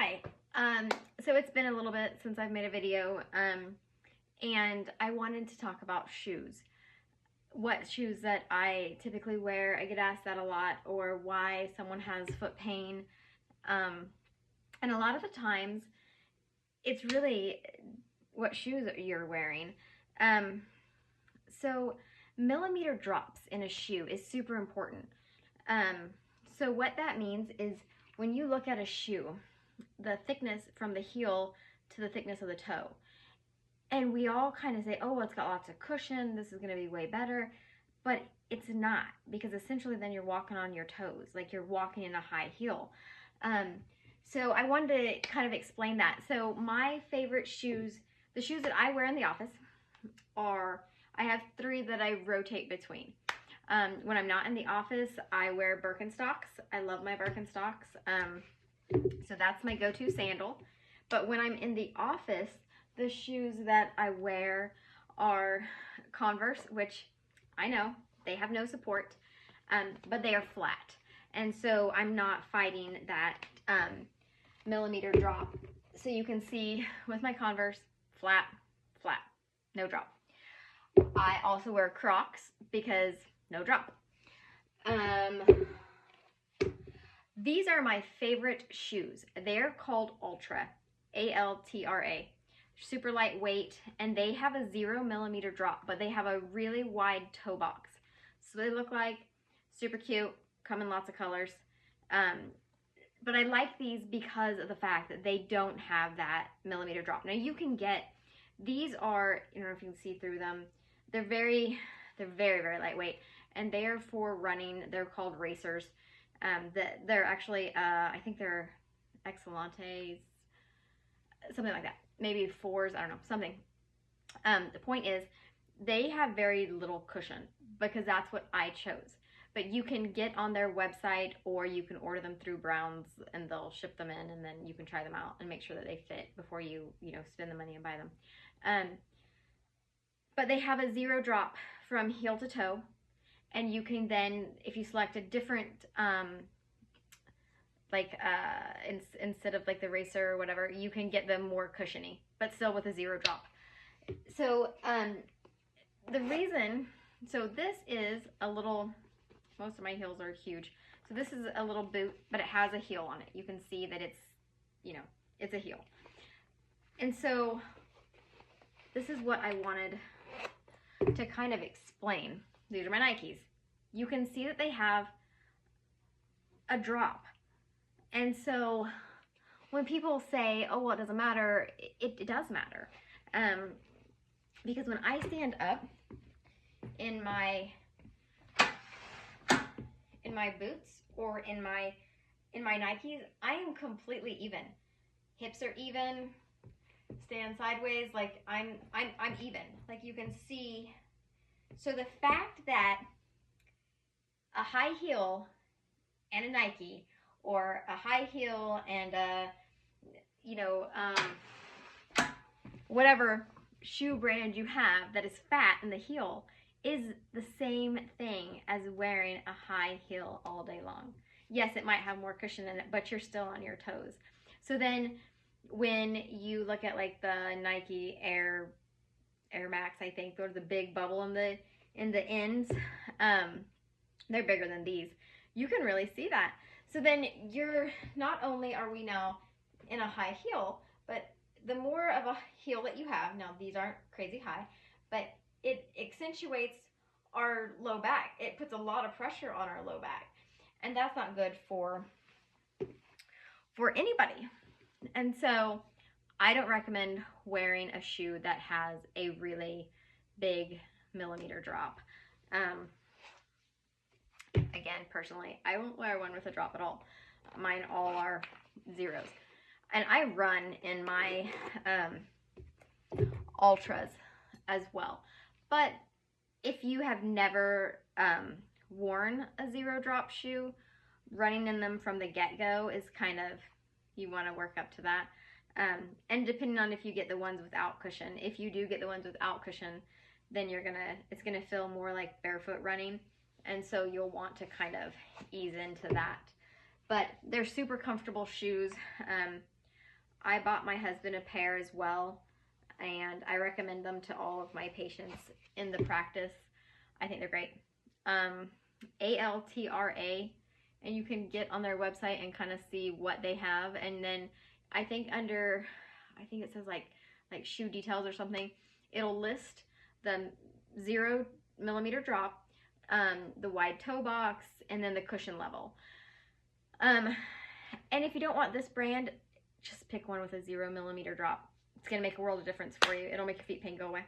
Hi. So it's been a little bit since I've made a video, and I wanted to talk about shoes. What shoes that I typically wear. I get asked that a lot, or why someone has foot pain. And a lot of the times, it's really what shoes you're wearing. So millimeter drops in a shoe is super important. So what that means is when you look at a shoe, the thickness from the heel to the thickness of the toe. And we all kind of say, oh, well, it's got lots of cushion, this is going to be way better. But it's not, because essentially then you're walking on your toes, like you're walking in a high heel. So I wanted to kind of explain that. So my favorite shoes, the shoes that I wear in the office are, I have three that I rotate between. When I'm not in the office, I wear Birkenstocks. I love my Birkenstocks. So that's my go-to sandal. But when I'm in the office, the shoes that I wear are Converse, which I know they have no support, but they are flat. And so I'm not fighting that millimeter drop. So you can see with my Converse, flat, flat, no drop. I also wear Crocs because no drop. These are my favorite shoes. They're called Altra, A-L-T-R-A. Super lightweight, and they have a 0 millimeter drop, but they have a really wide toe box. So they look like super cute, come in lots of colors. But I like these because of the fact that they don't have that millimeter drop. Now you can get, these are, I don't know if you can see through them, they're very, very lightweight, and they are for running. They're called racers. They're actually, I think they're Excelantes, something like that. Maybe fours, I don't know, something. The point is, they have very little cushion because that's what I chose. But you can get on their website, or you can order them through Browns and they'll ship them in, and then you can try them out and make sure that they fit before you spend the money and buy them. But they have a 0 drop from heel to toe. And you can then, if you select a different, instead of like the racer or whatever, you can get them more cushiony, but still with a 0 drop. So the reason, so this is a little, most of my heels are huge. So this is a little boot, but it has a heel on it. You can see that it's, it's a heel. And so this is what I wanted to kind of explain. These are my Nikes. You can see that they have a drop. And so when people say, oh, well, it doesn't matter, it does matter. Because when I stand up in my boots or in my Nikes, I am completely even. Hips are even, stand sideways, like I'm even. Like you can see. So the fact that a high heel and a Nike, or a high heel and a, whatever shoe brand you have that is fat in the heel, is the same thing as wearing a high heel all day long. Yes, it might have more cushion in it, but you're still on your toes. So then when you look at like the Nike Air Max, I think there's a big bubble in the ends. They're bigger than these. You can really see that. So then you're, not only are we now in a high heel, but the more of a heel that you have, now these aren't crazy high, but it accentuates our low back. It puts a lot of pressure on our low back, and that's not good for anybody. And so I don't recommend wearing a shoe that has a really big millimeter drop. Again, personally, I won't wear one with a drop at all. Mine all are 0s. And I run in my Altras as well. But if you have never worn a 0 drop shoe, running in them from the get-go is kind of, you want to work up to that. And depending on if you get the ones without cushion, if you do get the ones without cushion, then it's gonna feel more like barefoot running. And so you'll want to kind of ease into that. But they're super comfortable shoes. I bought my husband a pair as well, and I recommend them to all of my patients in the practice. I think they're great. Altra, and you can get on their website and kind of see what they have. And then I think it says like shoe details or something, it'll list the 0mm drop, the wide toe box, and then the cushion level. And if you don't want this brand, just pick one with a 0mm drop. It's going to make a world of difference for you. It'll make your feet pain go away.